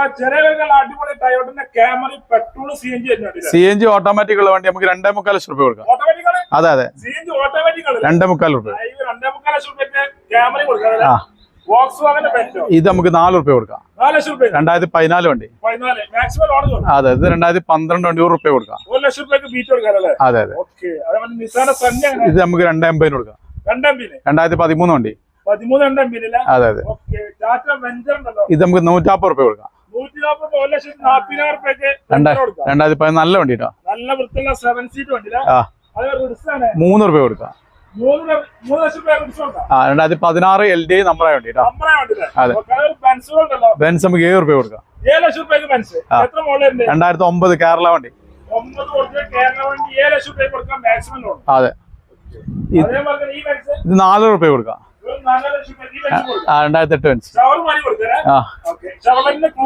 അടിപൊളി ടയോട്ടന്റെ camera petrol CNG automatic ഉള്ള വണ്ടി നമുക്ക് 2.25 ലക്ഷം രൂപ കൊടുക്കാം. അതെ അതെ, 2.25 രൂപ. ഇത് നമുക്ക് 4 രൂപ കൊടുക്കാം. 2014 വണ്ടി. അതെ, ഇത് 2012 വണ്ടി 1 രൂപ കൊടുക്കാം. 1 ലക്ഷം രൂപയ്ക്ക് ബീറ്റ് കൊടുക്കാം. അതെ അതെ, ഇത് നമുക്ക് 2.80 കൊടുക്കാം. 2013 വണ്ടി. അതെ അതെ, ഇത് നമുക്ക് 140 രൂപ കൊടുക്കാം. 2014 നല്ല വണ്ടി കേട്ടോ. നല്ല വൃത്തിയുള്ള 7 സീറ്റ് വണ്ടി. 3 രൂപ കൊടുക്കാം. 2016 LDI നമ്പറായ വണ്ടി കേട്ടോ. അതെ, ബെൻസ് നമുക്ക് 7 രൂപ കൊടുക്കാം. 2009 കേരള വണ്ടി. അതെ, ഇത് 4 രൂപ കൊടുക്കാം. 2008 ബെൻസ്.